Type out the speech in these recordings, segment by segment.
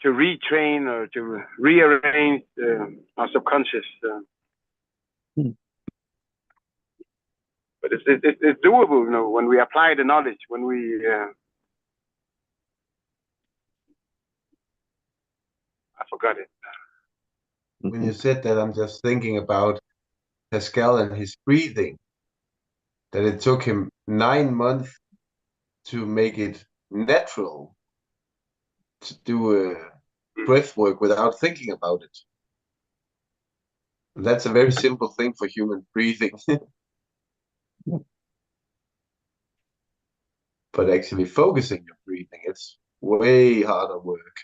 to retrain or to rearrange our subconscious. But it's doable, you know, when we apply the knowledge, when we I forgot it. When you said that, I'm just thinking about Pascal and his breathing, that it took him 9 months to make it natural to do a breath work without thinking about it. And that's a very simple thing for human breathing, but actually focusing your breathing, it's way harder work.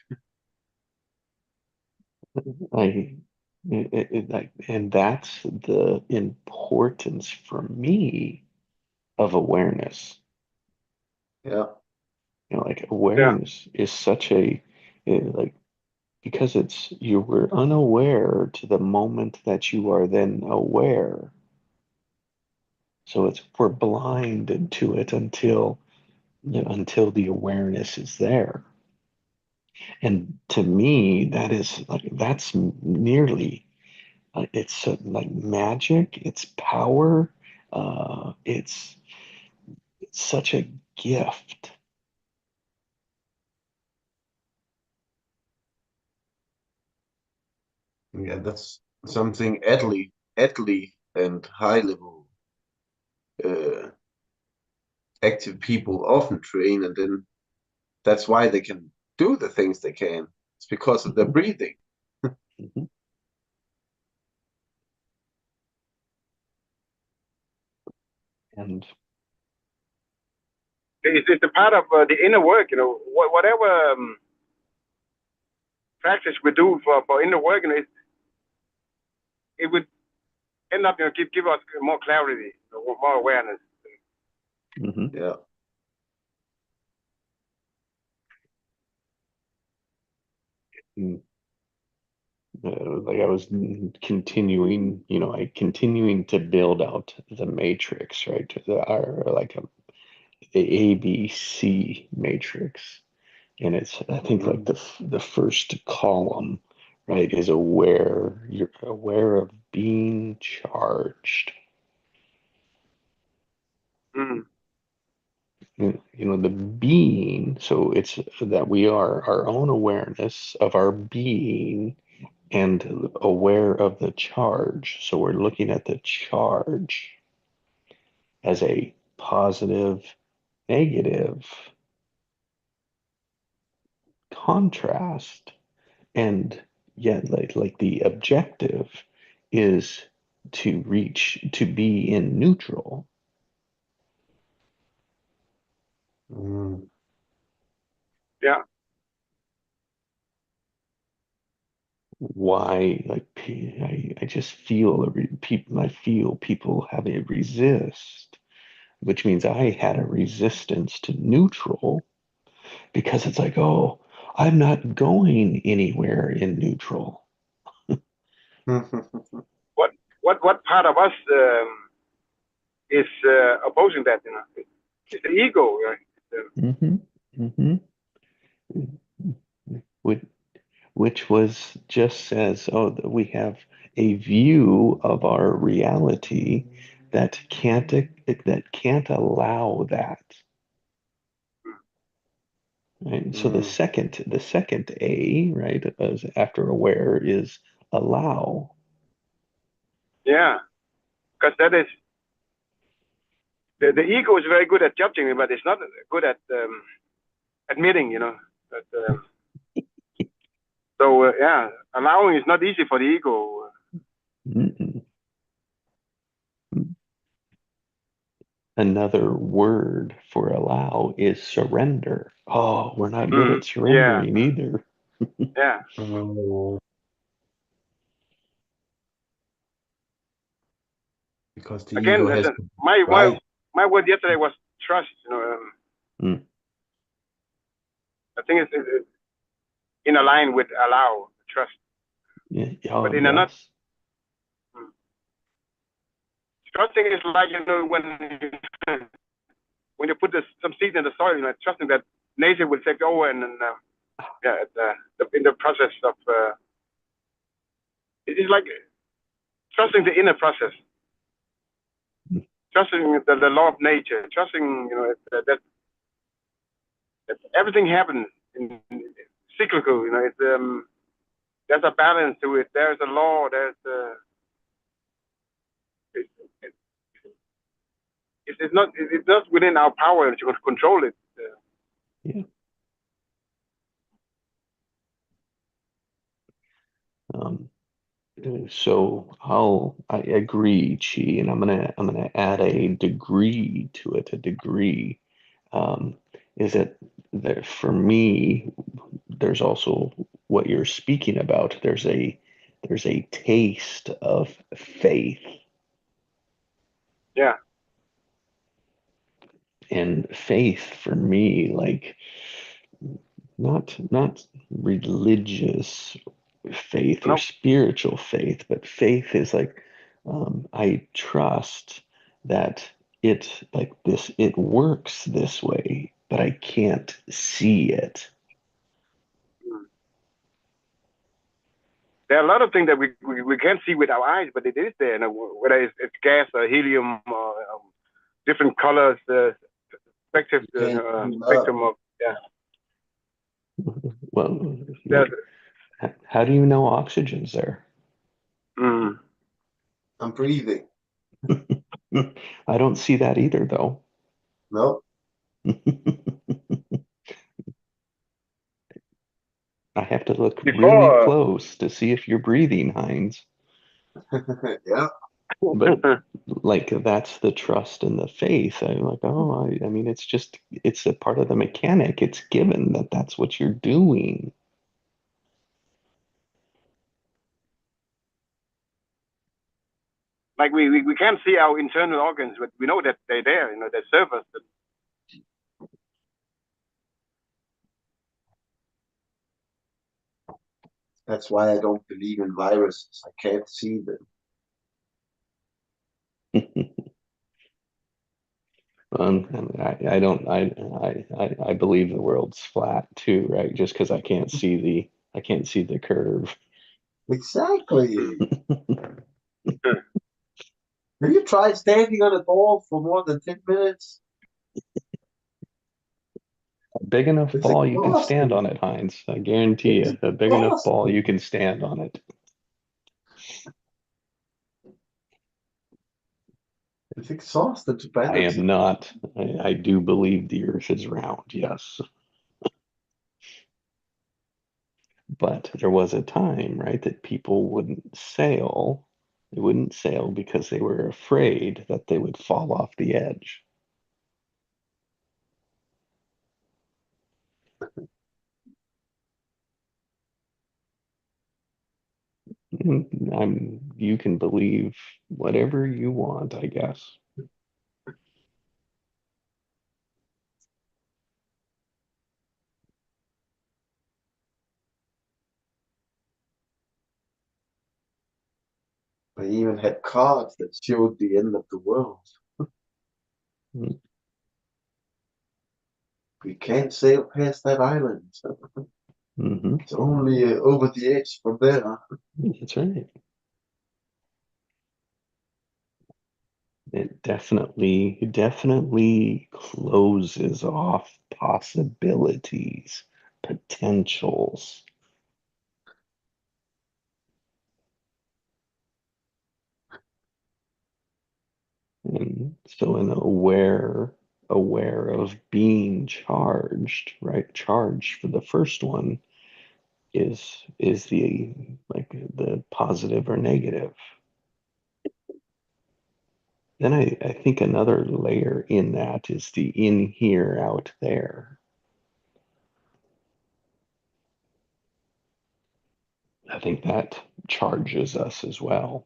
I and that's the importance for me of awareness. Yeah. You know, like Yeah. awareness is such a like because it's you were unaware to the moment that you are then aware. So it's we're blinded to it until until the awareness is there. And to me, that is like that's nearly it's like magic. It's power. It's such a gift. Yeah, that's something athlete and high level uh, active people often train, and then that's why they can do the things they can. It's because of their Mhm, breathing. mhm. And It's a part of the inner work, you know. Whatever practice we do for inner work, you know, it would end up, you know, give us more clarity, more awareness. mhm. Yeah. Mm. Like I was continuing, I continuing to build out the matrix, right? Our like the ABC matrix, and it's I think like Mm. the first column, right, is aware. You're aware of being charged. Mm. The being. So it's that we are our own awareness of our being and aware of the charge. So we're looking at the charge as a positive, negative contrast, and yet like the objective is to be in neutral. Mm. Yeah. Why like I just feel people I feel people have a resist, which means I had a resistance to neutral because it's like, oh, I'm not going anywhere in neutral. What what part of us is opposing that? You know, it's the ego, right? Hmm. Hmm. Which, which was just says, oh, we have a view of our reality that can't allow that. Right? So the Mm. second A, right, as after aware is allow. Yeah, because that is the ego is very good at judging, but it's not good at admitting. You know, that, so yeah, allowing is not easy for the ego. Mm-mm. Another word for allow is surrender. Oh, we're not good at Yeah, surrendering either. yeah. Oh, because the Again, ego has to my my right. my word yesterday was trust. You know, Mm. I think it's in a line with allow trust, Yeah. but Oh, in a not. yes. Trusting is like, you know, when you put some seed in the soil, you know, trusting that nature will take over and yeah, in the process of it is like trusting the inner process, trusting the law of nature, trusting that everything happens in cyclical. It's there's a balance to it. There's a law. It, it, it's not within our power to control it. Yeah. So I agree, Chi, and I'm gonna add a degree to it. A degree is that for me, there's also what you're speaking about. There's a taste of faith, Yeah. and faith for me, like not religious faith or No. spiritual faith, but faith is like I trust that it works this way, but I can't see it. There are a lot of things that we can't see with our eyes, but it is there. Whether it's gas or helium or different colors, spectrum of yeah. Well, There's, how do you know oxygen's there? mm, I'm breathing. I don't see that either, though. No. I have to look really before. close to see if you're breathing, Heinz. Yeah. But like that's the trust and the faith. I'm like, oh, I mean, it's a part of the mechanic. It's given that that's what you're doing. Like we can't see our internal organs, but we know that they're there. They serve us. That's why I don't believe in viruses. I can't see them. I don't I believe the world's flat too, right? Just because I can't see the curve. Exactly. Mm. Have you tried standing on a ball for more than 10 minutes? A big enough It's ball, you can stand exhausting. on it, Heinz. I guarantee It's you, a big enough ball, you exhausting. can stand on it. It's exhausting to I balance am it. not. I do believe the earth is round, yes. But there was a time, right, that people wouldn't sail. They wouldn't sail because they were afraid that they would fall off the edge. You can believe whatever you want, I guess. I even had cards that showed the end of the world. Mm-hmm. We can't sail past that island. It's only over the edge from there. That's right. It definitely closes off possibilities, potentials. And so an aware of being charged, right? Charged for the first one is the like the positive or negative. Then I think another layer in that is the in here, out there. I think that charges us as well.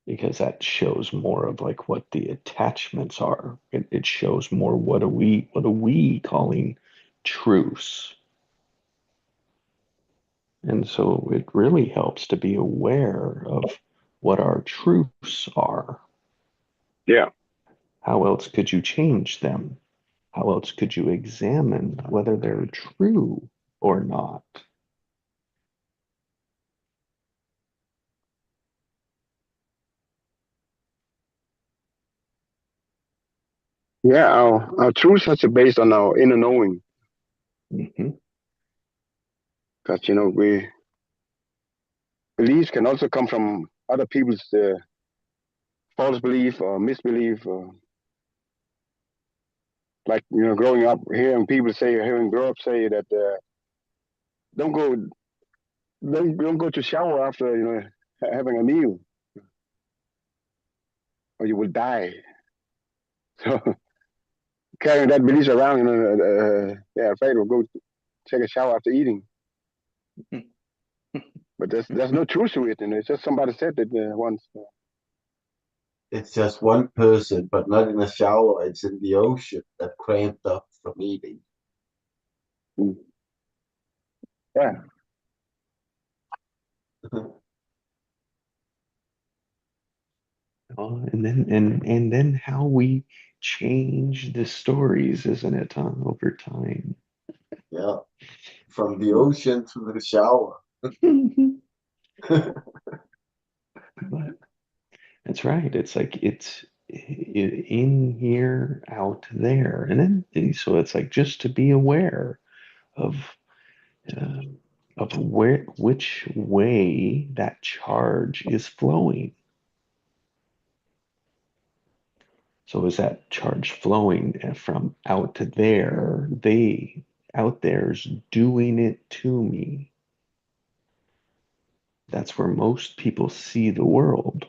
Because that shows more of like what the attachments are. It shows more what are we calling truths. And so it really helps to be aware of what our truths are. Yeah. How else could you change them? How else could you examine whether they're true or not? Yeah, our truths are based on our inner knowing. Mm-hmm. Because, we beliefs can also come from other people's false belief or misbelief. Like, growing up, hearing people say, or hearing grow up say that don't go, don't go to shower after, having a meal, or you will die. So carrying that belief around, yeah, afraid to go take a shower after eating. But there's no truth to it, it's just somebody said it once. It's just one person, but not in a shower. It's in the ocean that cramped up from eating. Mm. Yeah. And then how we change the stories, isn't it, over time? Yeah, from the ocean to the shower. But that's right. It's like it's in here, out there, and then so it's like just to be aware of uh, which way that charge is flowing. So is that charge flowing from out to there? They out there's doing it to me. That's where most people see the world.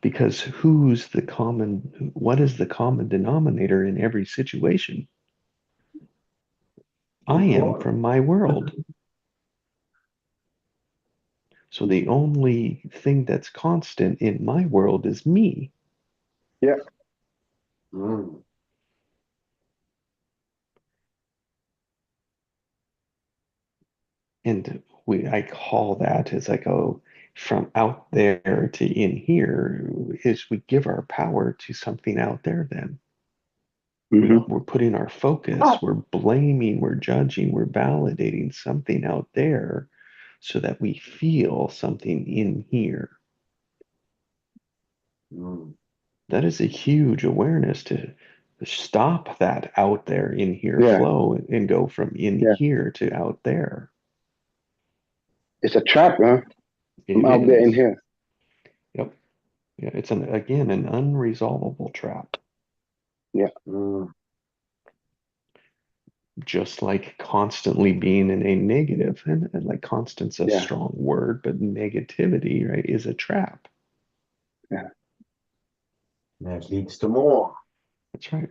Because what is the common denominator in every situation? I am from my world. So the only thing that's constant in my world is me. Yeah. Mm. And I call that as like, oh, from out there to in here is we give our power to something out there then. Mm-hmm. We're putting our focus, we're blaming, we're judging, we're validating something out there so that we feel something in here. Mm. That is a huge awareness to stop that out there in here Yeah. flow and go from in Yeah. here to out there. It's a trap, huh? From It out there in is. here. Yep. Yeah, it's again an unresolvable trap. Yeah. Mm. Just like constantly being in a negative, and like constant's a Yeah. strong word, but negativity, right, is a trap. Yeah. That leads to more. That's right.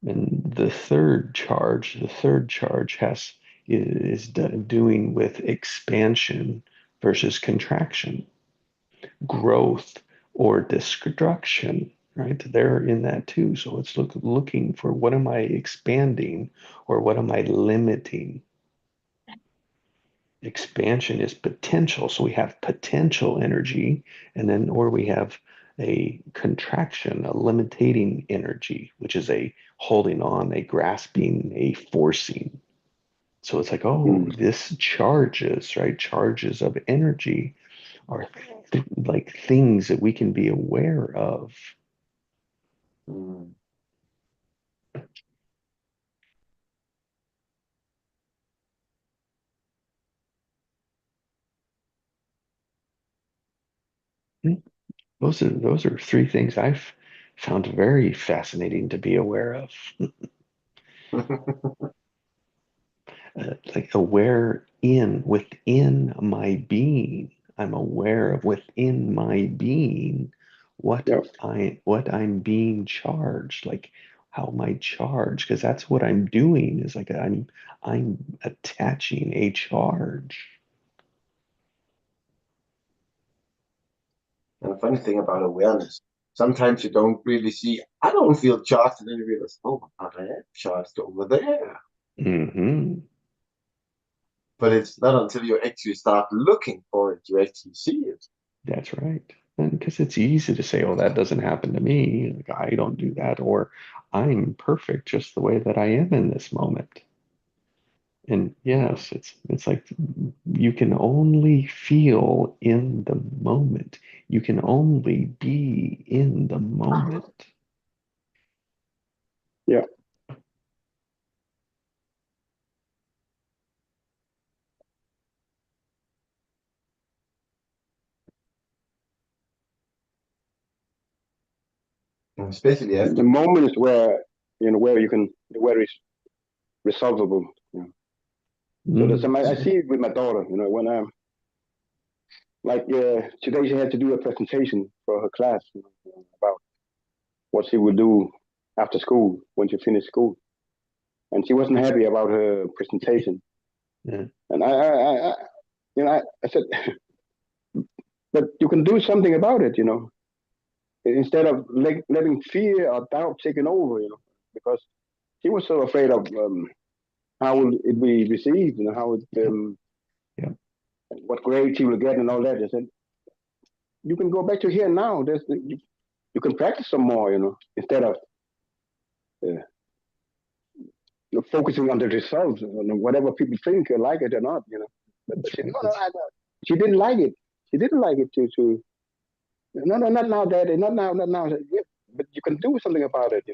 And the third charge is doing with expansion versus contraction, growth or destruction, right? They're in that too. So it's looking for what am I expanding or what am I limiting? Expansion is potential. So we have potential energy, and then, or we have a contraction, a limiting energy, which is a holding on, a grasping, a forcing. So it's like, oh, Mm. this charges, right? Charges of energy are like things that we can be aware of. Mm. Hmm. Those are three things I've found very fascinating to be aware of. Like aware within my being. I'm aware of within my being Yeah. what I'm being charged, like how am I charged? Because that's what I'm doing is like I'm attaching a charge. And the funny thing about awareness, sometimes you don't really see, I don't feel charged, and then you realize, oh, I am charged over there. Mm-hmm. But it's not until you actually start looking for it, you actually see it. That's right. because it's easy to say, oh, that doesn't happen to me. Like, I don't do that, or I'm perfect just the way that I am in this moment. And yes, it's like you can only feel in the moment. You can only be in the moment. Yeah. Especially after. The moment is where where you can where it's resolvable. So that's I see it with my daughter. When I'm like today, she had to do a presentation for her class about what she would do after school when she finished school, and she wasn't happy about her presentation. Yeah. And I said, but you can do something about it, instead of letting fear or doubt taking over, because she was so afraid of how will it be received, how it, Yeah. what grade she will get and all that. I said, you can go back to here now. You can practice some more, instead of uh, focusing on the results, whatever people think, like it or not, But she, no, no, she didn't like it. She didn't like it to no, no, not now, Daddy, not now, not now. Yeah, but you can do something about it,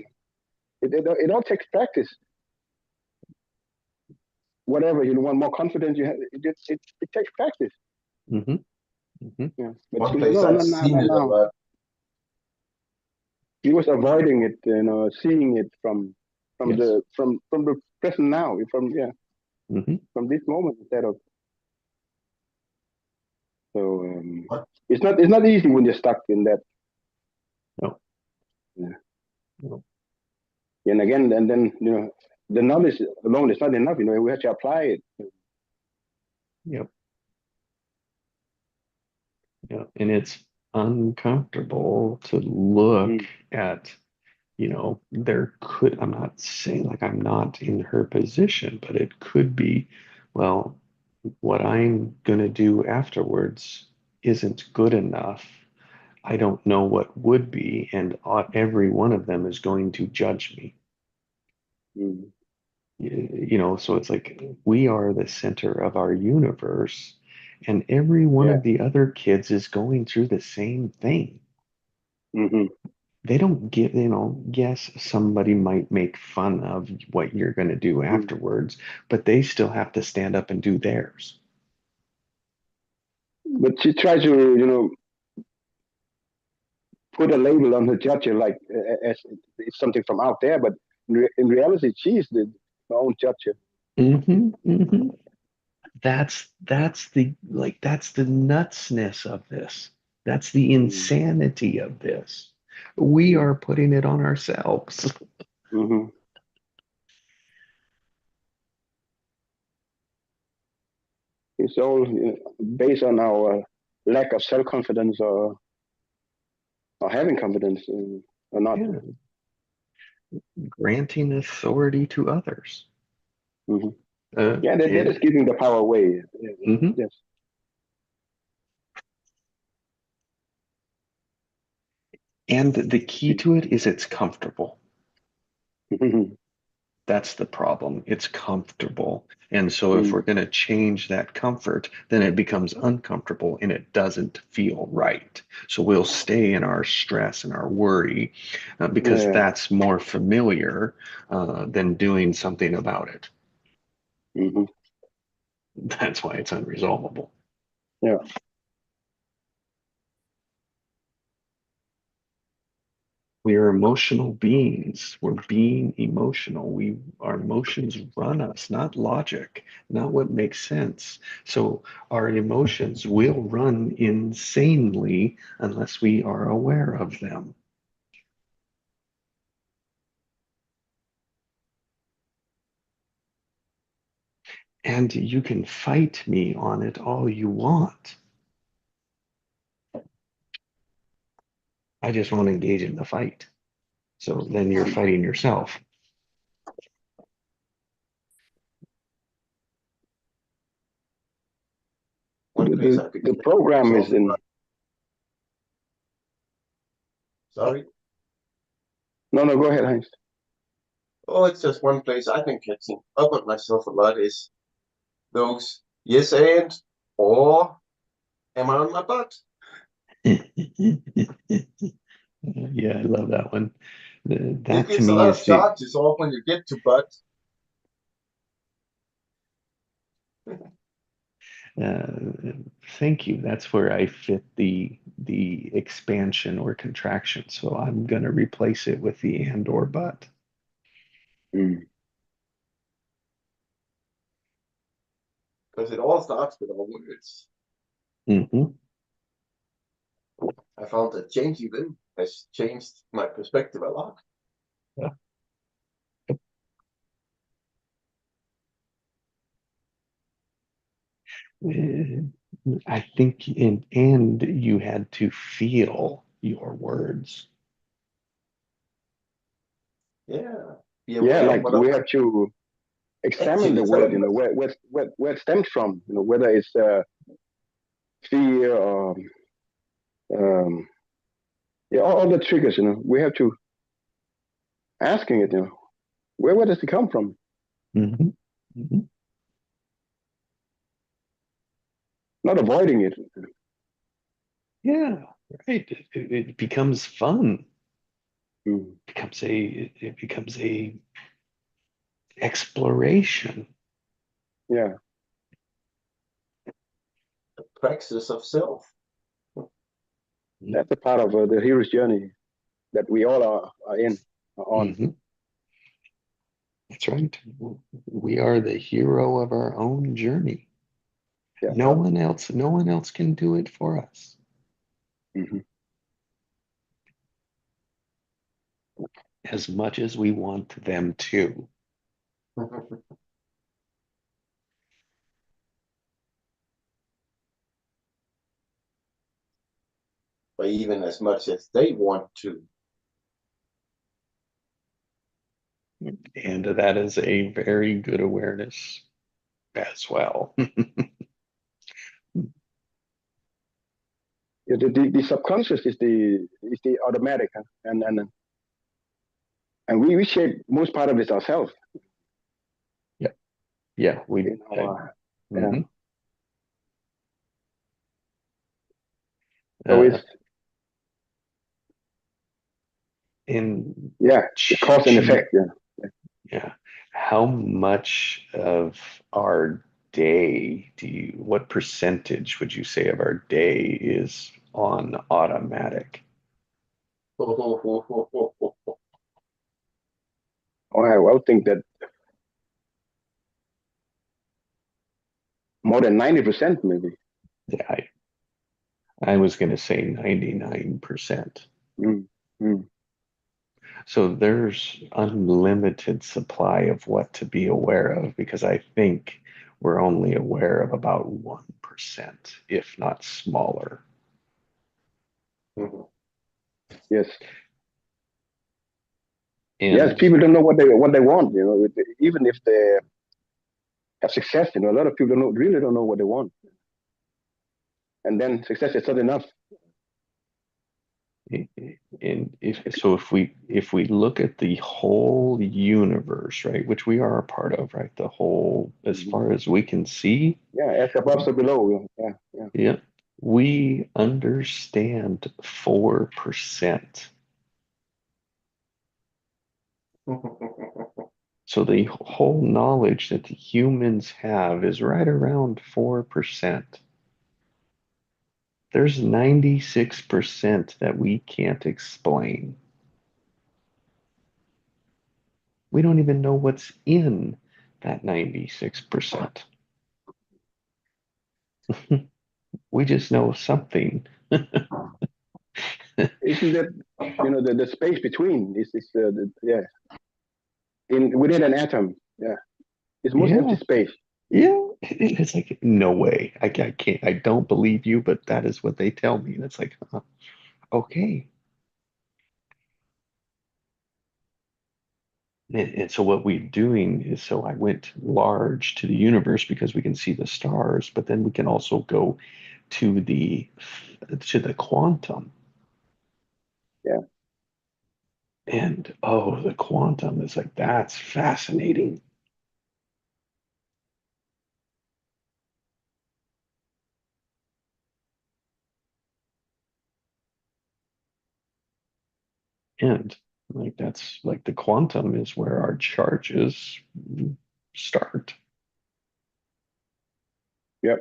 It all takes practice. Whatever, want more confidence, you have, it takes practice. Mm-hmm. Mm-hmm. Yeah. But One she, place no, I've not now, seen not it a now. lot. He was avoiding it, seeing it from Yes. the present now, Mm-hmm. from this moment instead of. So What? it's not easy when you're stuck in that. No. Yeah. No. And again, and then the knowledge alone is not enough. We have to apply it. Yep. Yeah. And it's uncomfortable to look at, I'm not saying like I'm not in her position, but it could be, well, what I'm going to do afterwards isn't good enough. I don't know what would be, and every one of them is going to judge me. Mm. So it's like we are the center of our universe, and every one Yeah. of the other kids is going through the same thing. Mm-hmm. They don't get, yes, somebody might make fun of what you're going to do afterwards, but they still have to stand up and do theirs. But she tried to, put a label on her judger, like as it's something from out there. But in reality, she's her own judger. Mm-hmm, mm-hmm. That's the nutsness of this. That's the insanity of this. We are putting it on ourselves. Mm-hmm. It's all based on our lack of self confidence or having confidence or not. Yeah. Granting authority to others. Mm-hmm. Yeah, that And is giving the power away. mhm. Yes. And the key to it is it's comfortable. That's the problem. It's comfortable. And so if we're going to change that comfort, then it becomes uncomfortable and it doesn't feel right. So we'll stay in our stress and our worry because Yeah. that's more familiar than doing something about it. Mm-hmm. That's why it's unresolvable. Yeah. We are emotional beings. We're being emotional. Our emotions run us, not logic, not what makes sense. So our emotions will run insanely unless we are aware of them. And you can fight me on it all you want. I just won't engage in the fight. So then you're fighting yourself. One place The program is in Sorry. No, no, go ahead, Heinz. Oh, it's just one place I've been catching up on myself a lot is those yes and or am I on my butt? Yeah, I love that one. It That to gives a me lot of is the charges off when you get to butt. uh, thank you. That's where I fit the expansion or contraction. So I'm gonna replace it with the and or but. Mm. Because it all starts with our words. Hmm. I found that changing them has changed my perspective a lot. Yeah. I think and you had to feel your words. Yeah. Be Yeah, aware of like what we I'm have to examine actually the word, telling us. where it stems from, whether it's fear or um, yeah, all the triggers, we have to asking it, where does it come from? Hmm. Hmm. Not avoiding it. Yeah, right. It becomes fun. Mm. It becomes a exploration. Yeah, The praxis of self. that's a part of the hero's journey that we all are on. Hmm. That's right. We are the hero of our own journey. Yeah. No one else can do it for us. Hmm. As much as we want them to. But even as much as they want to. And that is a very good awareness as well. Yeah, the subconscious is the automatic, huh? And we shape most part of it ourselves. Yeah, yeah, we. In our, yeah. Mhm. So Uh, it's in yeah, the cause and chi, effect. Yeah. yeah. How much of our day what percentage would you say of our day is on automatic? Oh, I would think that more than 90% maybe. Yeah, I was going to say 99%. Mm, mm, So there's unlimited supply of what to be aware of because I think we're only aware of about 1%, if not smaller. yes. Yes, And people don't know what they want. Even if they have success, a lot of people really don't know what they want. And then success is not enough. and if we look at the whole universe, right, which we are a part of, right, the whole as Mhm. far as we can see, Yeah, as above, so below. Yeah, yeah. yeah, we understand 4%. So the whole knowledge that the humans have is right around 4%. There's 96% that we can't explain. We don't even know what's in that 96%. We just know something. Isn't that the space between is yeah in within an atom? Yeah, it's most empty Yeah, space. yeah. It's like, no way. I can't, I don't believe you, but that is what they tell me. And it's like, okay. And so what we're doing is, so I went large to the universe because we can see the stars, but then we can also go to the quantum. Yeah, And oh, the quantum is like, that's fascinating. And like, that's like the quantum is where our charges start. Yep.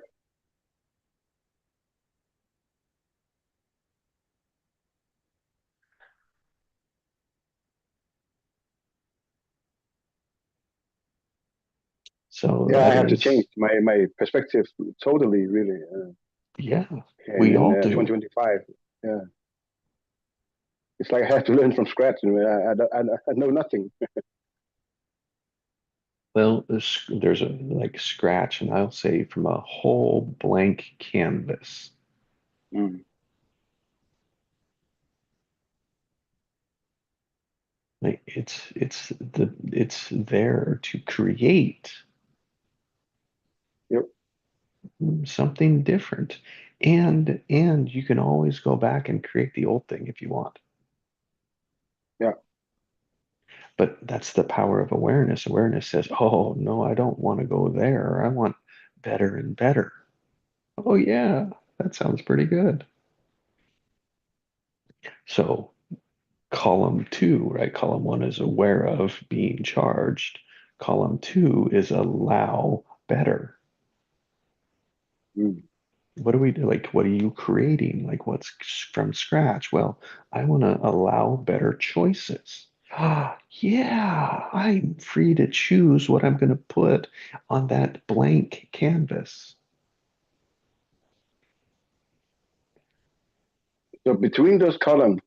So Yeah, I that have to is, change my perspective totally, really. yeah, And we in all do. 2025, yeah, it's like I have to learn from scratch. I know nothing. Well, there's a like scratch, and I'll say from a whole blank canvas. Mm. Like it's there to create Yep. something different. And you can always go back and create the old thing if you want. Yeah. But that's the power of awareness. Awareness says, "Oh, no, I don't want to go there. I want better and better." Oh, yeah, that sounds pretty good. So column two, right? Column one is aware of being charged. Column two is allow better. Mm. What do we do? Like, what are you creating? Like, what's from scratch? Well, I want to allow better choices. Yeah, I'm free to choose what I'm going to put on that blank canvas. So between those columns,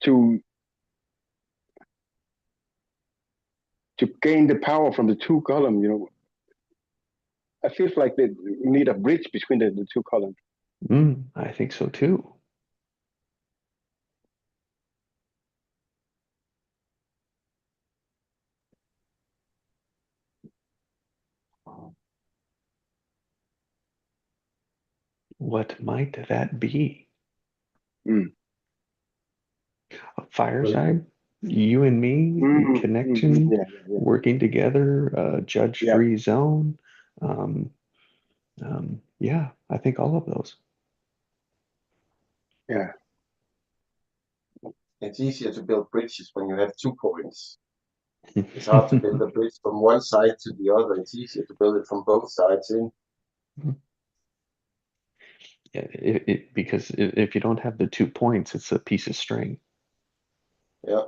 to to gain the power from the two columns, I feel like that you need a bridge between the two columns. I think so too. What might that be? Mm. A fireside? You and me, connection, Yeah, yeah, working together, yeah, judge-free zone. Um, yeah, I think all of those. yeah, It's easier to build bridges when you have 2 points. It's hard to build a bridge from one side to the other. It's easier to build it from both sides in. Because if you don't have the 2 points, it's a piece of string. Yeah.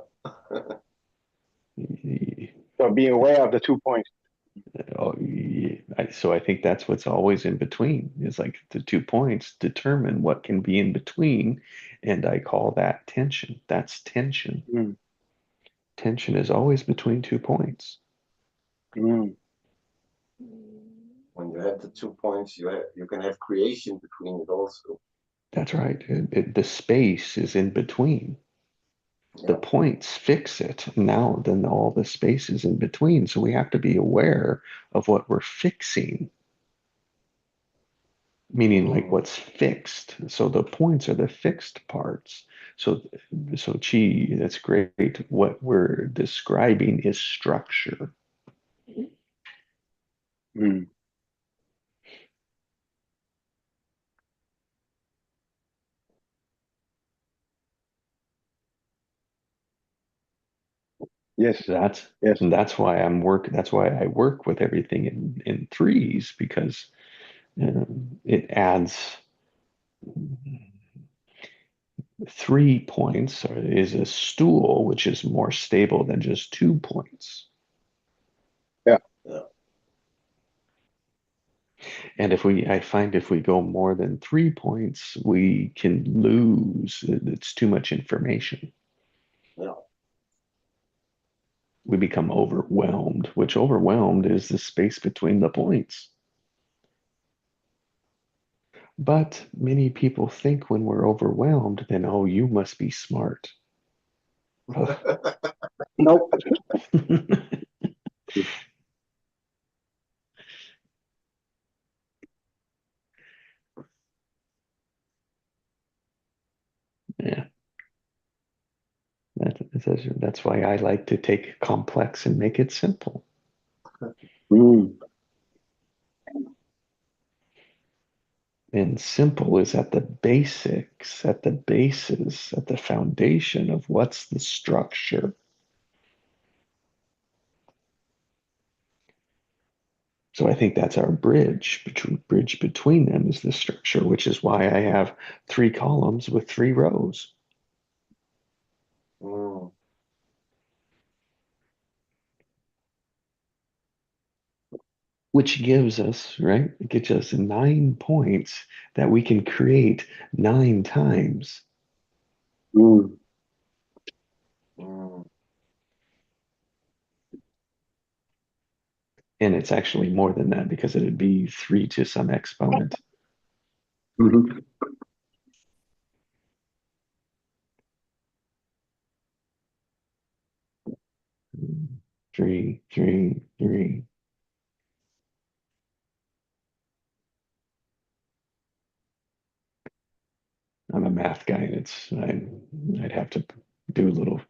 So being aware of the 2 points. Oh, so I think that's what's always in between is like the 2 points determine what can be in between, and I call that tension. That's tension. Mm. Tension is always between 2 points. Mm. When you have the 2 points, you can have creation between it also. That's right. The space is in between. The Yeah. points fix it. Now, then all the space is in between. So we have to be aware of what we're fixing, meaning like what's fixed. So the points are the fixed parts. So, so Chi, that's great. What we're describing is structure. Mm. Yes, That's yes. and that's why that's why I work with everything in threes because it adds 3 points is a stool, which is more stable than just 2 points. Yeah. Yeah. And I find if we go more than 3 points, we can lose. It's too much information. Yeah. We become overwhelmed, which overwhelmed is the space between the points. But many people think when we're overwhelmed, then, oh, you must be smart. Nope. That's why I like to take complex and make it simple. Mm. And simple is at the basics, at the basis, at the foundation of what's the structure. So I think that's our bridge between them is the structure, which is why I have 3 columns with 3 rows. Mm. Which gives us, right? It gives us 9 points that we can create 9 times. Mm. Mm. And it's actually more than that because it'd be 3 to some exponent. Mm-hmm. 3, 3, 3. I'm a math guy, and I'd have to do a little.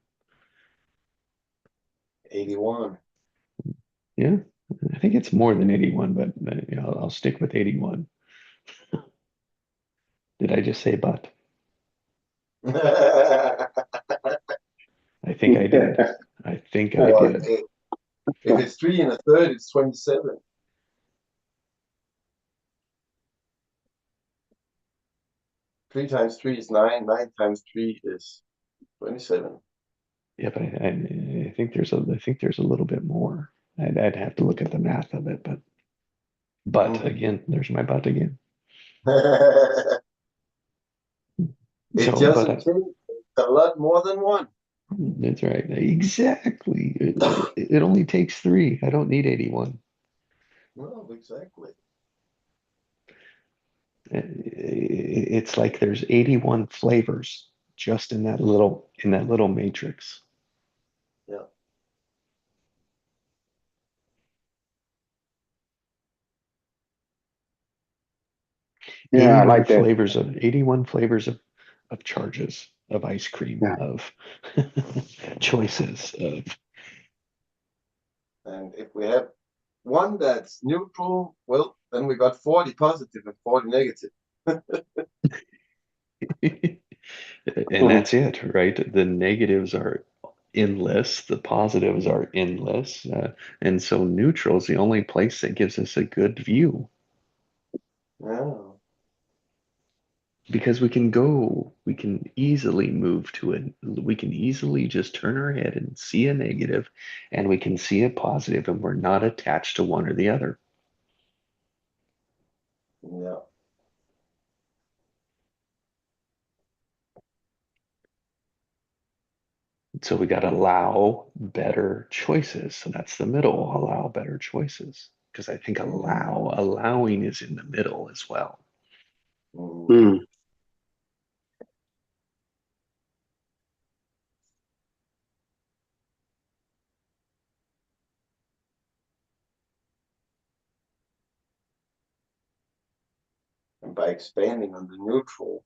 81. Yeah, I think it's more than 81, but I'll stick with 81. Did I just say but? I think I did. I think I Well, did. if it's 3 and a third, it's 27. 3 times 3 is 9. 9 times 3 is 27. Yeah, but I think there's a little bit more. I'd have to look at the math of it, but again, there's my but again. It So, doesn't take a lot more than 1. that's right. Exactly. It only takes 3. I don't need 81. No, exactly. It's like there's 81 flavors just in that little matrix. Yeah. Yeah, I like that. 81 flavors of charges, of ice cream, Yeah. of choices, of And if we have one that's neutral, well, then we got 40 positive and 40 negative. and that's it, right? The negatives are endless, the positives are endless, and so neutral is the only place that gives us a good view. Yeah. Because we can easily move to it. We can easily just turn our head and see a negative, and we can see a positive, and we're not attached to one or the other. Yeah. So we got to allow better choices. So that's the middle, allow better choices. Because I think allowing is in the middle as well. Mm. Mm. And by expanding on the neutral,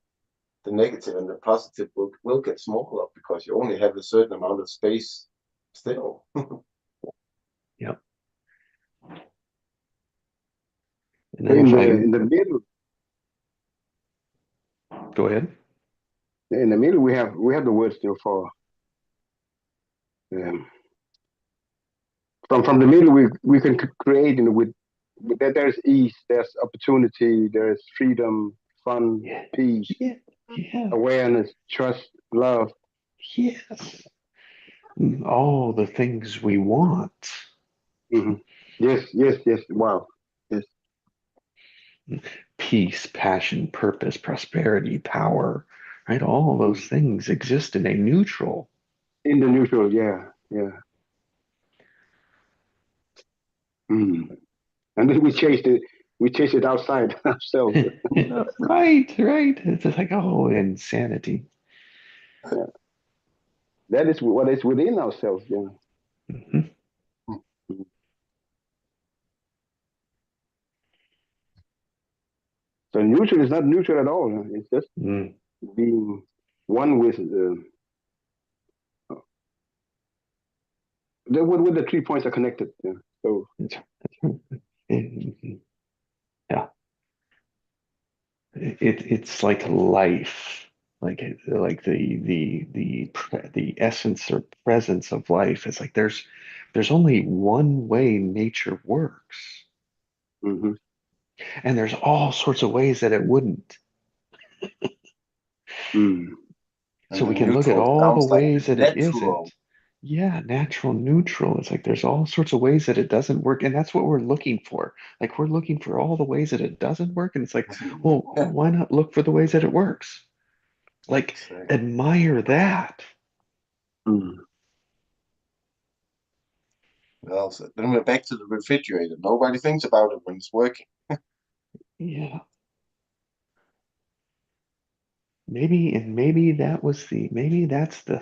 the negative and the positive will get smaller because you only have a certain amount of space still. Yep. And then In the middle, go ahead. in the middle, we have the word still for um, from the middle. We can create, with that. There's ease, there's opportunity, there's freedom, fun, Yeah. peace, Yeah. awareness, trust, love. Yes. All the things we want. Mm-hmm. Yes. Wow. Yes. Peace, passion, purpose, prosperity, power, right? All those Mm. things exist in a neutral. In the neutral, yeah. Mm. And then we chase it outside ourselves. Right. It's just like, oh, insanity. Yeah. That is what is within ourselves. Yeah. Mhm. Mm. So neutral is not neutral at all. It's just Mm. being one with when the 3 points are connected. Yeah. So Yeah, it's like life, like the essence or presence of life. It's like there's only one way nature works, mhm. and there's all sorts of ways that it wouldn't. Mm. So And the we can look at neutral all the sounds like ways that it natural. isn't. Yeah, natural, neutral. It's like there's all sorts of ways that it doesn't work, and that's what we're looking for. Like we're looking for all the ways that it doesn't work, and it's like, well, Yeah, why not look for the ways that it works? Like exactly. admire that. Mm. Well, so then we're back to the refrigerator. Nobody thinks about it when it's working. Yeah. Maybe that's the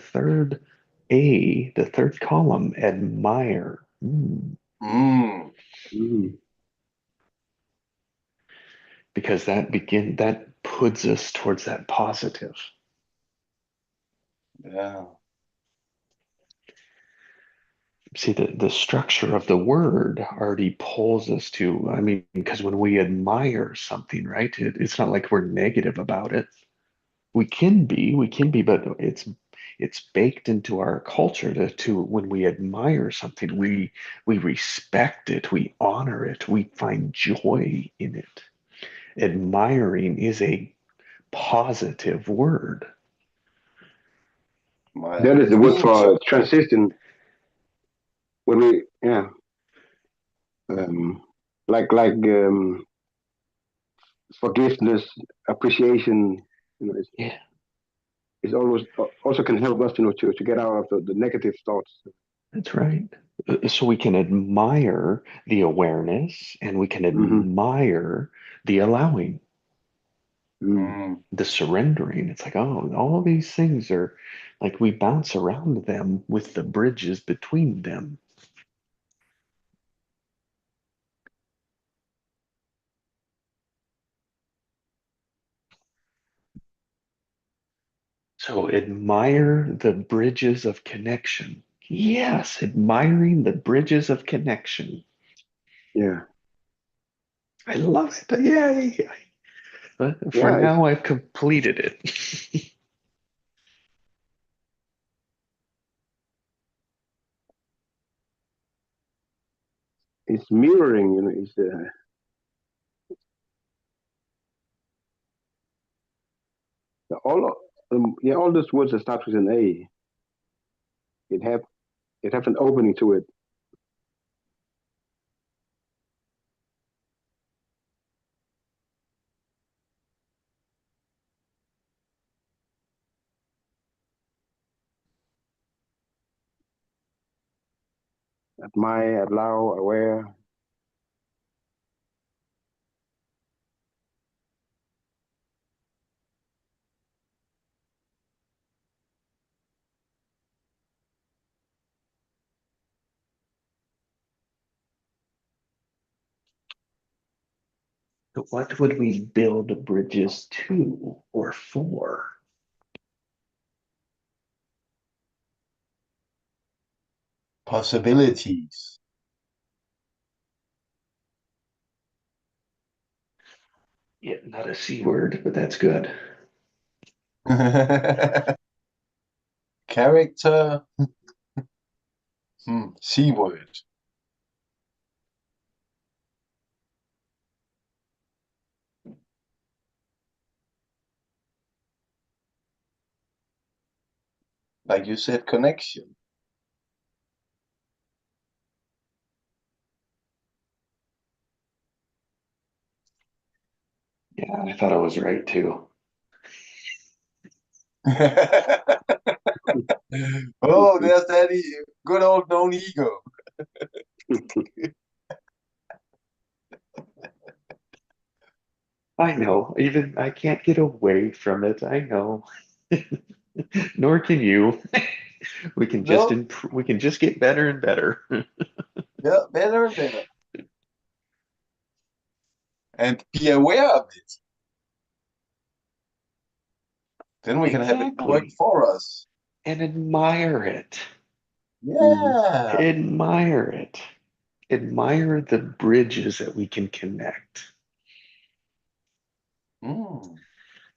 the third column, admire. Mm, Mm. Because that puts us towards that positive. yeah. See, the structure of the word already pulls us to, I mean, because when we admire something, right, it's not like we're negative about it. We can be, but it's baked into our culture to when we admire something, we respect it, we honor it, we find joy in it. Admiring is a positive word. That is You the word mean for transition. When we, yeah, um, like forgiveness, appreciation. It's, Yeah, it's always also can help us, to get out of the negative thoughts. that's right. So we can admire the awareness and we can Hmm. admire the allowing, Mm. mm, the surrendering. It's like, oh, all these things are like we bounce around them with the bridges between them. So admire the bridges of connection. Yes, admiring the bridges of connection. Yeah, I love it. Yay. But for yeah. now, I've completed it. It's mirroring. It's all. Yeah, all those words that start with an A. It have it have an opening to it. Admire, allow, aware. But what would we build bridges to or for? possibilities. Yeah, not a C word, but that's good. Character. C word. Like you said, connection. Yeah, I thought I was right too. Oh, there's that good old known ego. I know, even I can't get away from it. I know. Nor can you. No, We can just get better and better. yeah, better and better. And be aware of it. Then we can have it work Exactly. for us. And admire it. Yeah. Admire it. Admire the bridges that we can connect. Mm.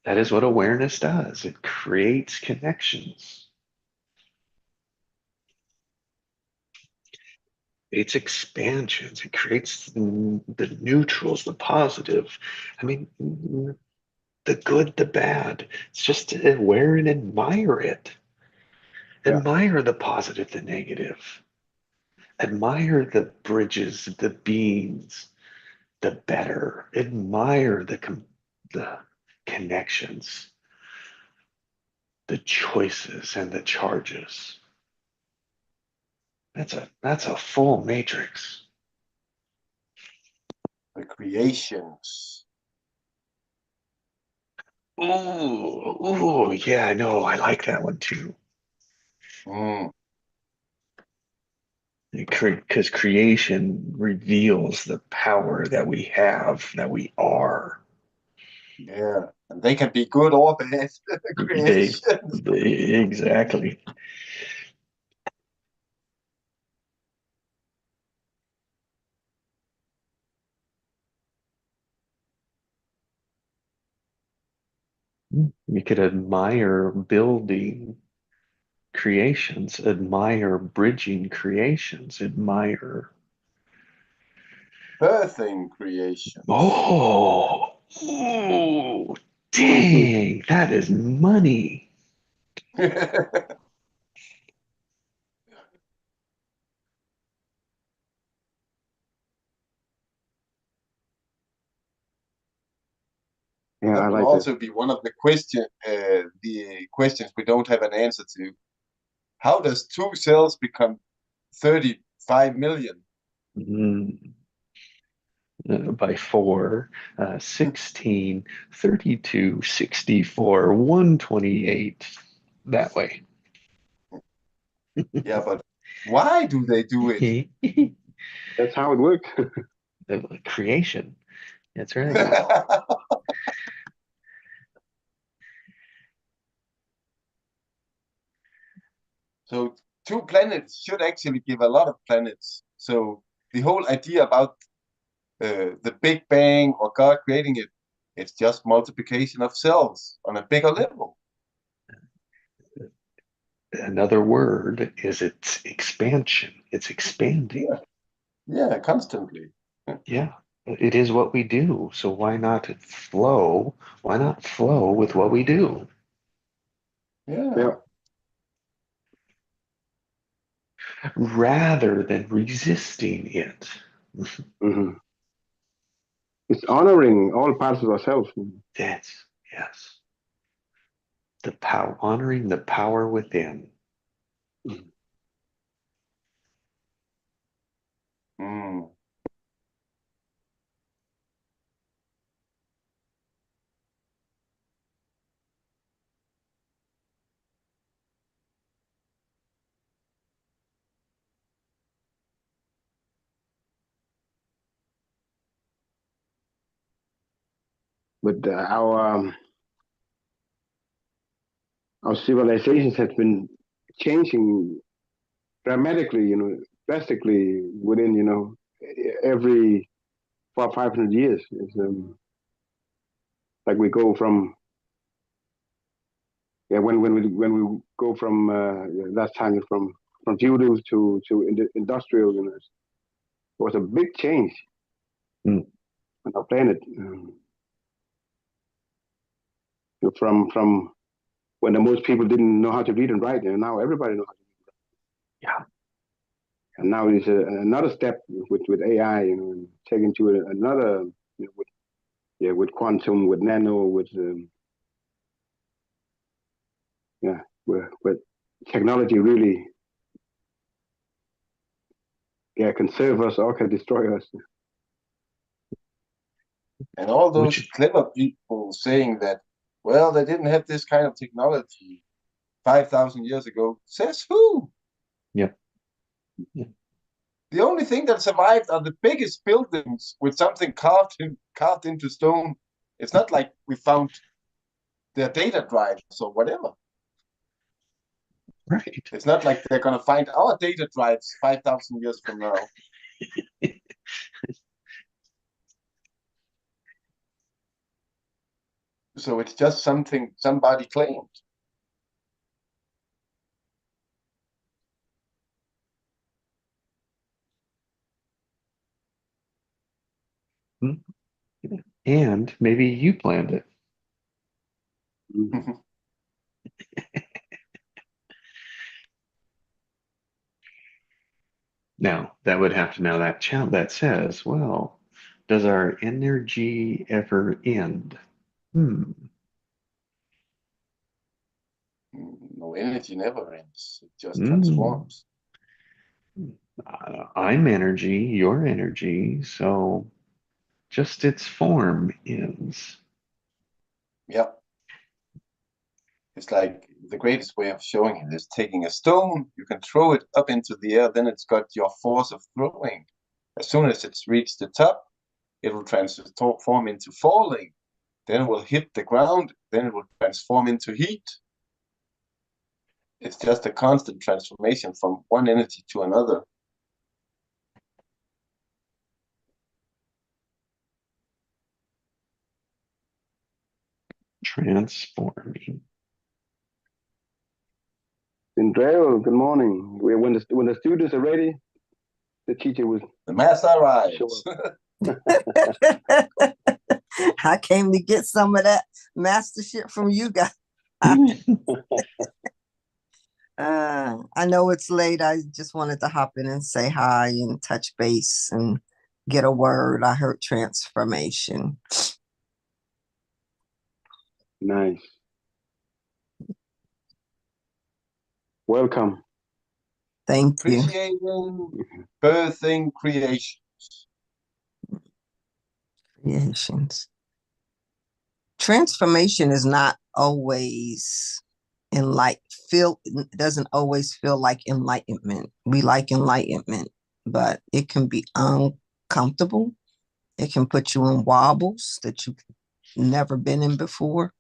That is what awareness does. It creates connections. It's expansions. It creates the neutrals, the positive. I mean, the good, the bad. It's just aware and admire it. Yeah. Admire the positive, the negative. Admire the bridges, the beings, the better. Admire the connections, the choices, and the charges. That's a full matrix. The creations. Ooh, yeah, no, I like that one too. Mm. Because creation reveals the power that we have, that we are. Yeah, and they can be good or bad. They, Creations. exactly. You could admire building creations, admire bridging creations, admire. Birthing creations. Oh, dang, that is money. Yeah, I That will like that. also be one of the questions we don't have an answer to. How does 2 cells become 35 million? Mm, by 4, 16, 32, 64, 128. That way. Yeah, but why do they do it? That's how it works. The creation. That's right. So 2 planets should actually give a lot of planets. So the whole idea about the Big Bang or God creating it, it's just multiplication of cells on a bigger level. Another word is its expansion. It's expanding. Yeah, constantly. Yeah, it is what we do. So why not flow? Why not flow with what we do Yeah. Yeah. rather than resisting it? Hmm. It's honoring all parts of ourselves. That's yes. The power, honoring the power within. Mhm. Mm. But our civilizations have been changing dramatically, drastically within, every 500 years. It's like we go from, yeah, when we go from last time from feudal to industrial, it was a big change Mm. on our planet. From when the most people didn't know how to read and write, and now everybody knows how to. Yeah. And now it's another step with AI, and taking to another, with, yeah, with quantum, with nano, with yeah, where technology really, yeah, can serve us or can destroy us. And all those Which, clever people saying that, well, they didn't have this kind of technology 5,000 years ago. Says who? yeah. Yeah. The only thing that survived are the biggest buildings with something carved into stone. It's not like we found their data drives or whatever. Right. It's not like they're gonna find our data drives 5,000 years from now. So it's just something somebody claimed. And maybe you planned it. Now, that would have to now that says, well, does our energy ever end? No, energy never ends. It just Hmm. transforms. I'm energy, you're energy, so just its form ends. Yeah. It's like the greatest way of showing it is taking a stone, you can throw it up into the air, then it's got your force of throwing. As soon as it's reached the top, it will transform into falling, then it will hit the ground, then it will transform into heat. It's just a constant transformation from one energy to another. Transforming. Indreo, good morning. When the students are ready, the teacher will. The master arrives. I came to get some of that mastership from you guys. I know it's late. I just wanted to hop in and say hi and touch base and get a word. I heard transformation. Nice. Welcome. Thank you. Appreciating birthing creations. Creations. Transformation is not always doesn't always feel like enlightenment. We like enlightenment, but it can be uncomfortable. It can put you in wobbles that you've never been in before.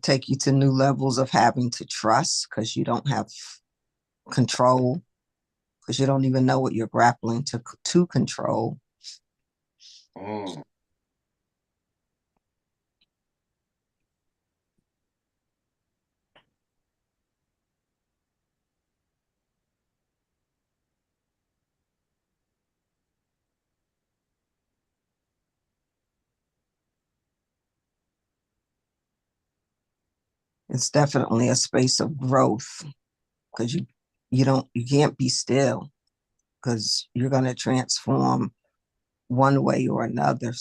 Take you to new levels of having to trust because you don't have control, because you don't even know what you're grappling to control. It's definitely a space of growth because you can't be still because you're going to transform one way or another.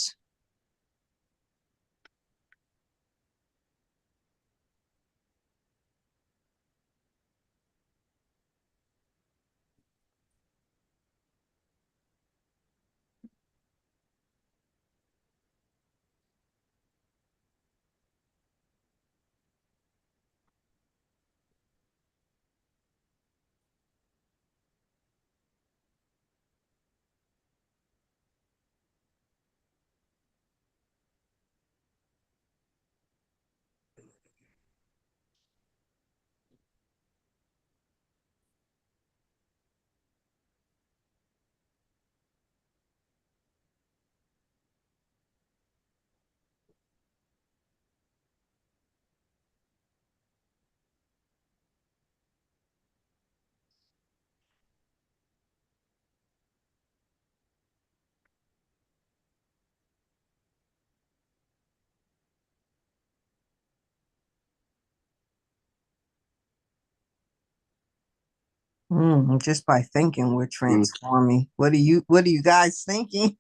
Just by thinking, we're transforming. What are you guys thinking?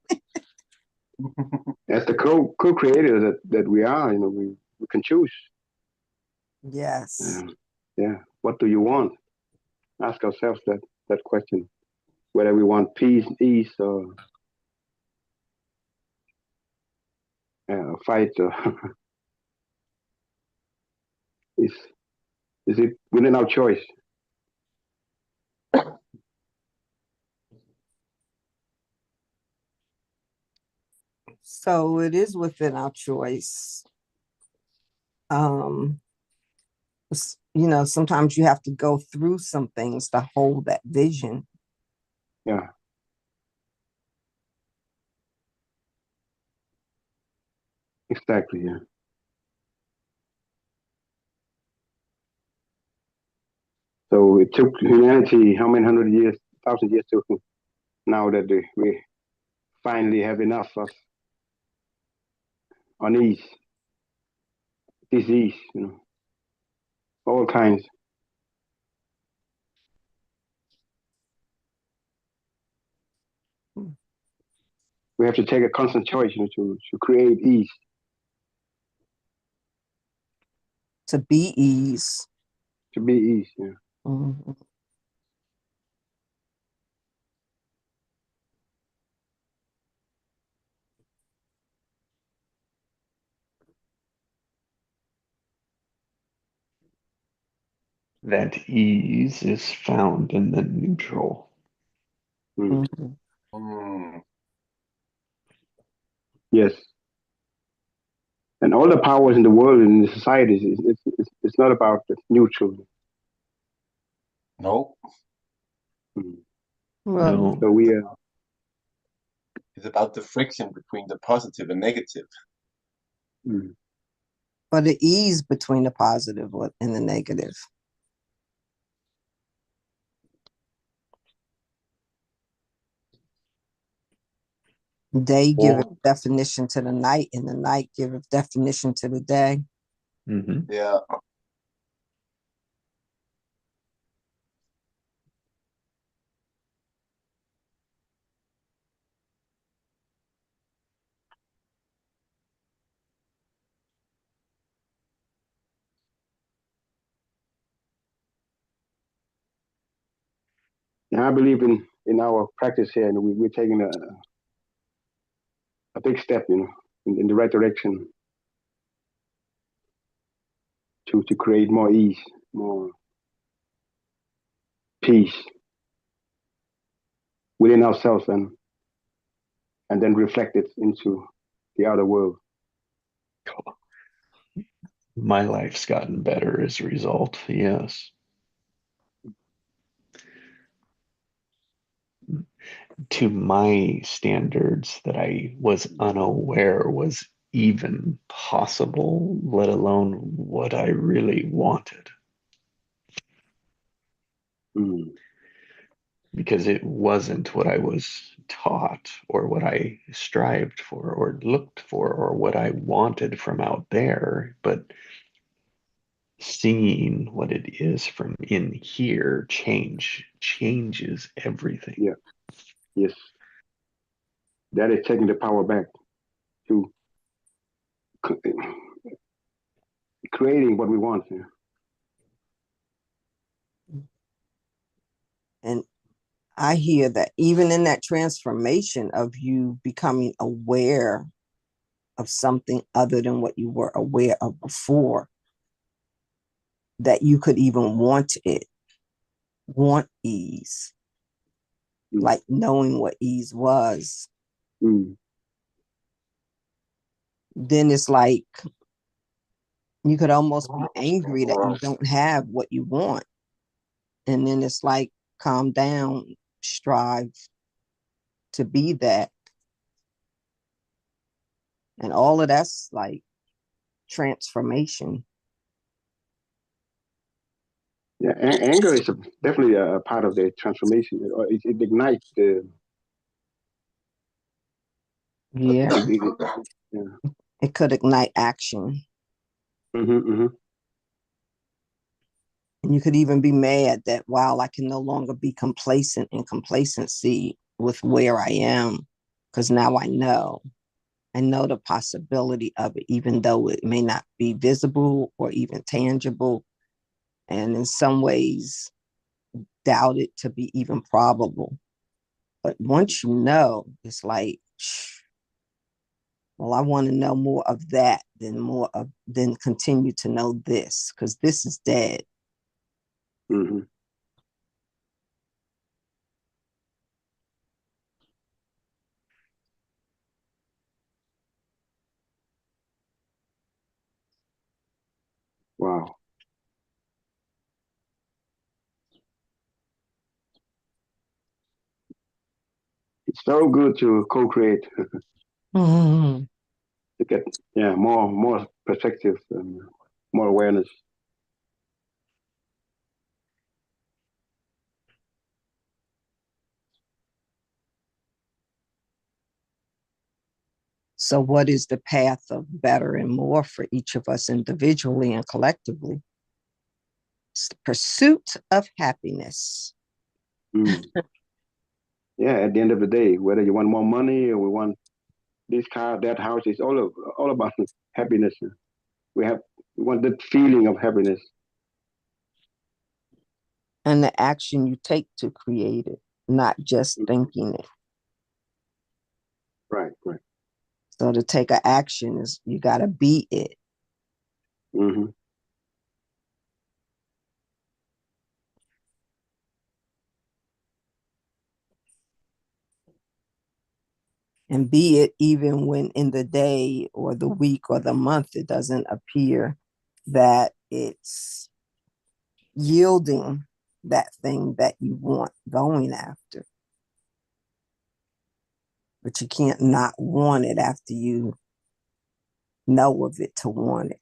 As the co-creator that we are, we can choose. Yes. Yeah. What do you want? Ask ourselves that question. Whether we want peace, ease, or fight, or is it within our choice? So it is within our choice. Sometimes you have to go through some things to hold that vision. Yeah. Exactly. Yeah. So it took humanity how many hundred years, thousand years to now that we finally have enough of unease, disease, all kinds. We have to take a constant choice, to create ease. To be ease. To be ease, yeah. Mhm. That ease is found in the neutral. Mm. Mhm. Mm. Yes. And all the powers in the world and in the societies, it's not about the neutral. No, Mm. Well, No, So we it's about the friction between the positive and negative. mm. but the ease between the positive and the negative. Day giveth well, definition to the night, and the night giveth definition to the day. mhm. Yeah. And I believe in our practice here, and we're taking a big step, in the right direction to create more ease, more peace within ourselves, and then reflect it into the outer world. My life's gotten better as a result. Yes. To my standards, that I was unaware was even possible, let alone what I really wanted. Mm. Because it wasn't what I was taught or what I strived for or looked for or what I wanted from out there, but seeing what it is from in here changes everything. Yeah. Yes. That is taking the power back to creating what we want. Yeah. And I hear that even in that transformation of you becoming aware of something other than what you were aware of before, that you could even want ease, Mm. like knowing what ease was. Mm. Then it's like you could almost be angry that you don't have what you want. And then it's like, calm down, strive to be that. And all of that's like transformation. Yeah, anger is definitely a part of the transformation. It ignites the. Yeah. Yeah. It could ignite action. Mm-hmm, mm-hmm. And you could even be mad that, wow, I can no longer be complacent in complacency with where I am, because now I know the possibility of it, even though it may not be visible or even tangible. And in some ways, doubt it to be even probable. But once you know, it's like, well, I want to know more of that than continue to know this, because this is dead. Mm-hmm. Wow. It's so good to co-create Mhm. to get more perspective and more awareness. So, what is the path of better and more for each of us individually and collectively? It's the pursuit of happiness. Mm. Yeah, at the end of the day, whether you want more money or we want this car, that house, it's all about happiness. We want that feeling of happiness. And the action you take to create it, not just thinking it. Right, right. So to take an action is you got to be it. Mm-hmm. And be it even when in the day or the week or the month it doesn't appear that it's yielding that thing that you want going after. But you can't not want it after you know of it to want it.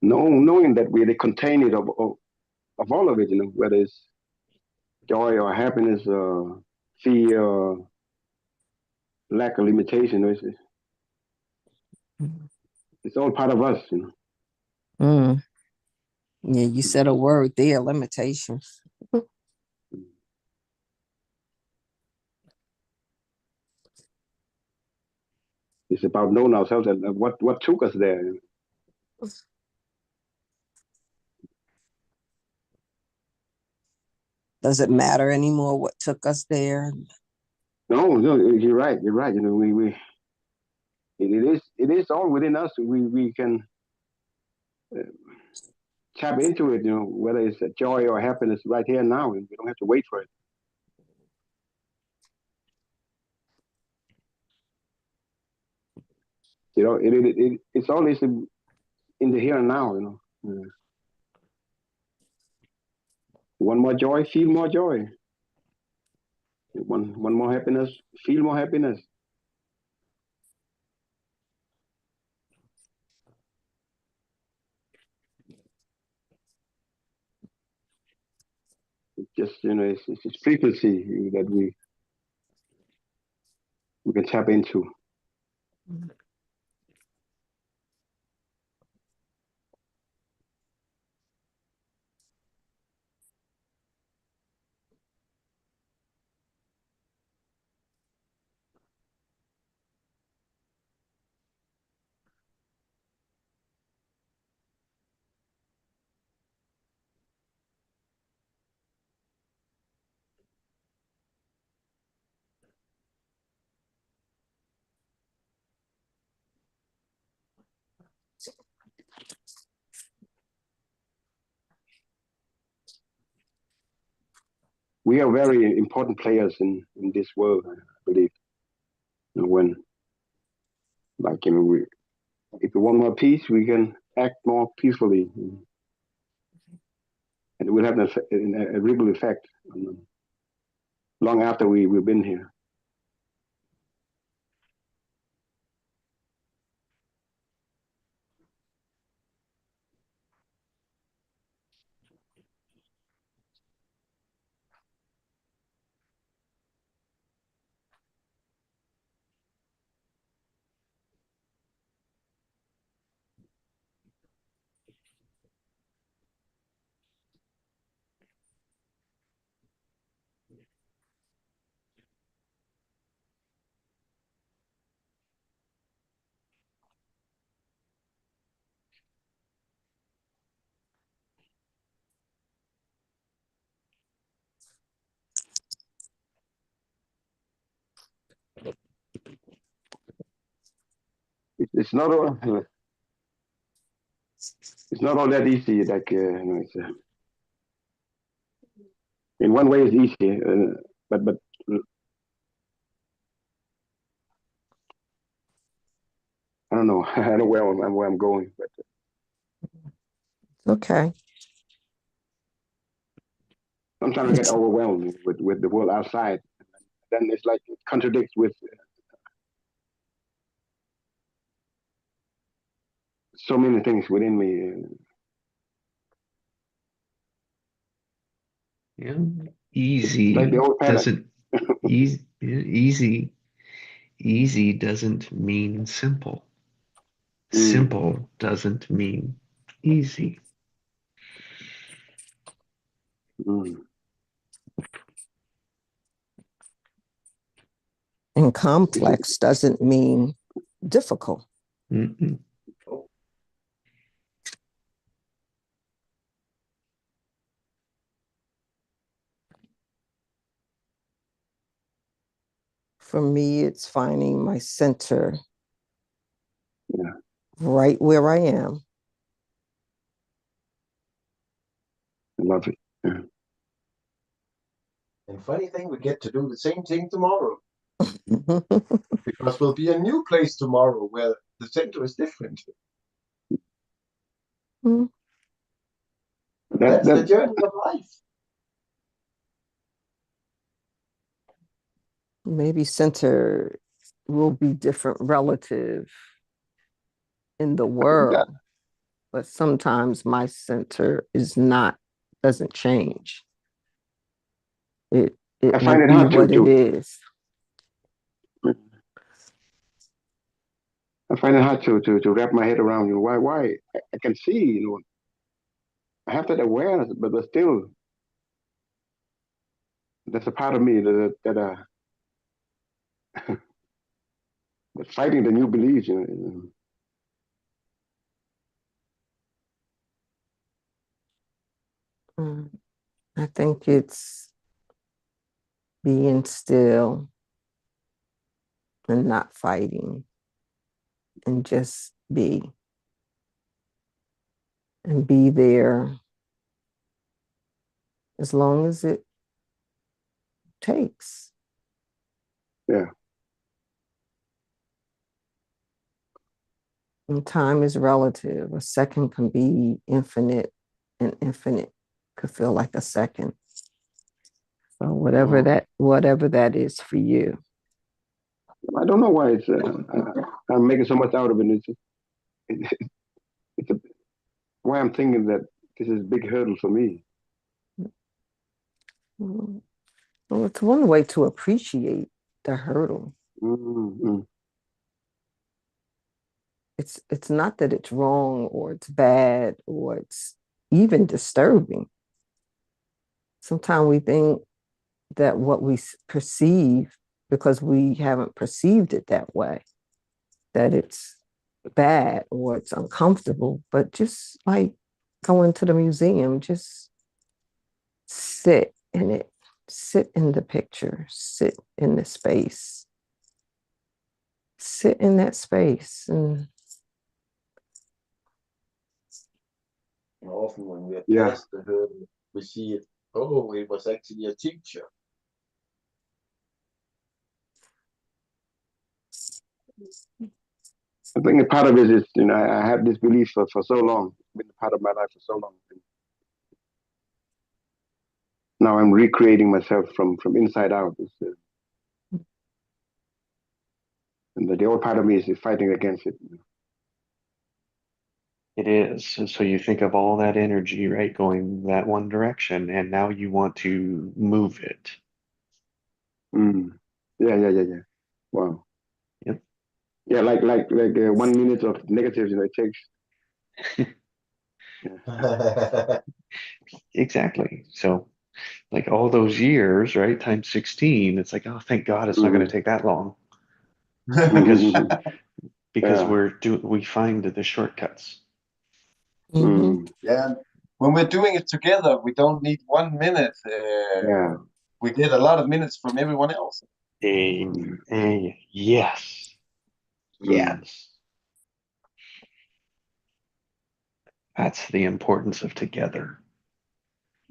Knowing that we're the container of all of it, whether it's joy or happiness, fear, or lack of limitation, it's all part of us. Mm. Yeah, you said a word there, limitation. It's about knowing ourselves and what took us there. Does it matter anymore what took us there? No, you're right. You're right. It is all within us. We can uh, tap into it. Whether it's a joy or happiness right here and now, and we don't have to wait for it. It's always in the here and now. Want more joy, feel more joy. One more happiness, feel more happiness. It's just it's frequency that we can tap into. We are very important players in this world, I believe. When like if we want more peace, we can act more peacefully, and it will have a ripple effect long after we've been here. It's not all it's not all that easy. Like in one way it's easy, but I don't know. I don't know where I'm going, but Okay. sometimes I get overwhelmed with the world outside. Then it's like it contradicts with so many things within me. Yeah. It's like the Easy old pattern. doesn't easy doesn't mean simple. Simple doesn't mean easy. Mm. And complex doesn't mean difficult. Mm-mm. For me, it's finding my center Yeah. right where I am. I love it. Yeah. And funny thing, we get to do the same thing tomorrow. Because we'll be a new place tomorrow where the center is different. That's the journey of life. Maybe center will be different relative in the world, but sometimes my center doesn't change. It I find will it be hard what it is. I find it hard to wrap my head around. Why I can see, I have that awareness, but still, there's a part of me that that's fighting the new beliefs. I think it's being still and not fighting and just be and be there as long as it takes. Yeah. And time is relative. A second can be infinite, and infinite could feel like a second. So whatever that is for you. I don't know why I'm making so much out of it. It's why I'm thinking that this is a big hurdle for me. Well, it's one way to appreciate the hurdle. Mm-hmm. It's not that it's wrong or it's bad or it's even disturbing. Sometimes we think that what we perceive, because we haven't perceived it that way, that it's bad or it's uncomfortable, but just like going to the museum, just sit in it, sit in the picture, sit in the space, sit in that space. And Often when we are Yeah. past the hurdle, we see it. Oh, it was actually a teacher. I think a part of it is, I had this belief for so long. It's been a part of my life for so long. Now I'm recreating myself from inside out. And the old part of me is fighting against it. It is. And so you think of all that energy, right, going that one direction, and now you want to move it. Yeah. Wow. Yep. Yeah, like 1 minute of negatives, it takes. Exactly. So like all those years, right, times 16, it's like, oh, thank God it's not going to take that long. Because because Yeah. we find the shortcuts. Yeah, when we're doing it together, we don't need 1 minute. Yeah. We get a lot of minutes from everyone else. Yes. Yes. That's the importance of together.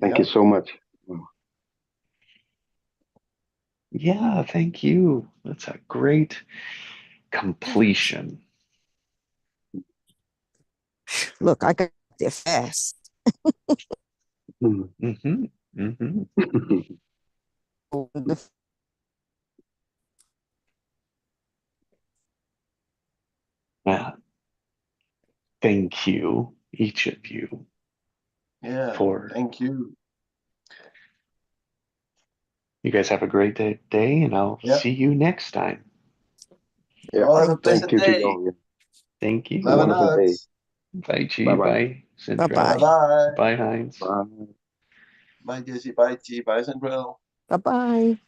Thank you so much. Yeah, thank you. That's a great completion. Look, I got there fast. Mm-hmm. Mm-hmm. Yeah. Thank you, each of you, Yeah, for thank you. you guys have a great day, and I'll Yeah. see you next time. Yeah. All have a Thank pleasant you to day. you all. Yeah. Thank A you. wonderful day. Lavanat. Bye, Chi. Bye-bye. Bye, Central. Bye-bye. Bye-bye. Bye, Heinz. Bye. Bye, Jesse. Bye, G. Bye, Central. Bye-bye.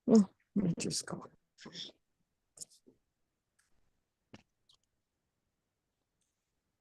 Oh, let me just go.